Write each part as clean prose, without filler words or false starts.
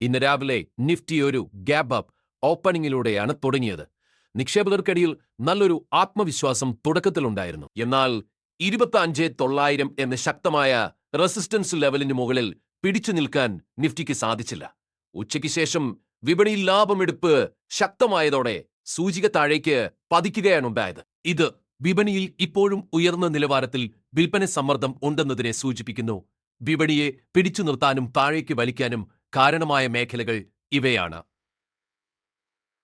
ഇന്ന് രാവിലെ നിഫ്റ്റി ഒരു ഗ്യാപ് അപ്പ് ഓപ്പണിംഗിലൂടെയാണ് തുടങ്ങിയത്. നിക്ഷേപകർക്കിടയിൽ നല്ലൊരു ആത്മവിശ്വാസം തുടക്കത്തിലുണ്ടായിരുന്നു. എന്നാൽ 25,900 എന്ന ശക്തമായ റെസിസ്റ്റൻസ് ലെവലിന് മുകളിൽ പിടിച്ചു നിൽക്കാൻ നിഫ്റ്റിക്ക് സാധിച്ചില്ല. ഉച്ചയ്ക്ക് ശേഷം വിപണിയിൽ ലാഭമെടുപ്പ് ശക്തമായതോടെ സൂചിക താഴേക്ക് പതിക്കുകയാണുണ്ടായത്. ഇത് വിപണിയിൽ ഇപ്പോഴും ഉയർന്ന നിലവാരത്തിൽ വിൽപ്പന സമ്മർദ്ദം ഉണ്ടെന്നതിനെ സൂചിപ്പിക്കുന്നു. വിപണിയെ പിടിച്ചു നിർത്താനും താഴേക്ക് വലിക്കാനും കാരണമായ മേഖലകൾ ഇവയാണ്.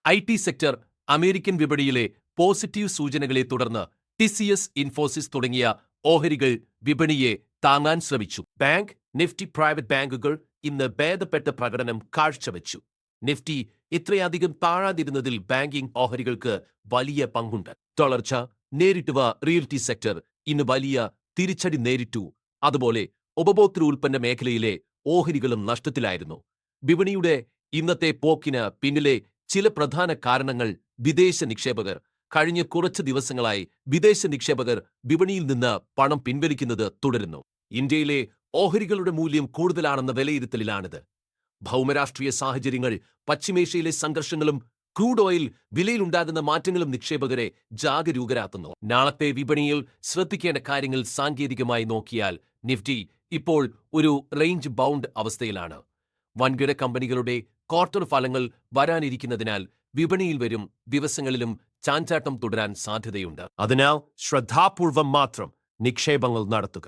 IT സെക്ടർ അമേരിക്കൻ വിപണിയിലെ പോസിറ്റീവ് സൂചനകളെ തുടർന്ന് TCS, ഇൻഫോസിസ് തുടങ്ങിയ ഓഹരികൾ വിപണിയെ താങ്ങാൻ ശ്രമിച്ചു. ബാങ്ക്, നിഫ്റ്റി പ്രൈവറ്റ് ബാങ്കുകൾ ഇന്ന് ഭേദപ്പെട്ട പ്രകടനം കാഴ്ചവെച്ചു. നിഫ്റ്റി ഇത്രയധികം താഴാതിരുന്നതിൽ ബാങ്കിംഗ് ഓഹരികൾക്ക് വലിയ പങ്കുണ്ട്. തളർച്ച നേരിട്ടുവ റിയൽറ്റി സെക്ടർ ഇന്ന് വലിയ തിരിച്ചടി നേരിട്ടു. അതുപോലെ ഉപഭോക്തൃ ഉൽപ്പന്ന മേഖലയിലെ ഓഹരികളും നഷ്ടത്തിലായിരുന്നു. വിപണിയുടെ ഇന്നത്തെ പോക്കിന് പിന്നിലെ ചില പ്രധാന കാരണങ്ങൾ വിദേശ നിക്ഷേപകർ. കഴിഞ്ഞ കുറച്ച് ദിവസങ്ങളായി വിദേശ നിക്ഷേപകർ വിപണിയിൽ നിന്ന് പണം പിൻവലിക്കുന്നത് തുടരുന്നു. ഇന്ത്യയിലെ ഓഹരികളുടെ മൂല്യം കൂടുതലാണെന്ന വിലയിരുത്തലിലാണിത്. ഭൗമരാഷ്ട്രീയ സാഹചര്യങ്ങൾ, പശ്ചിമേഷ്യയിലെ സംഘർഷങ്ങളും ക്രൂഡ് ഓയിൽ വിലയിലുണ്ടാകുന്ന മാറ്റങ്ങളും നിക്ഷേപകരെ ജാഗരൂകരാക്കുന്നു. നാളത്തെ വിപണിയിൽ ശ്രദ്ധിക്കേണ്ട കാര്യങ്ങൾ സാങ്കേതികമായി നോക്കിയാൽ നിഫ്റ്റി ഇപ്പോൾ ഒരു റേഞ്ച് ബൗണ്ട് അവസ്ഥയിലാണ്. വൻകിട കമ്പനികളുടെ ക്വാർട്ടർ ഫലങ്ങൾ വരാനിരിക്കുന്നതിനാൽ വിപണിയിൽ വരും ദിവസങ്ങളിലും ചാഞ്ചാട്ടം തുടരാൻ സാധ്യതയുണ്ട്. അതിനാൽ ശ്രദ്ധാപൂർവം മാത്രം നിക്ഷേപങ്ങൾ നടത്തുക.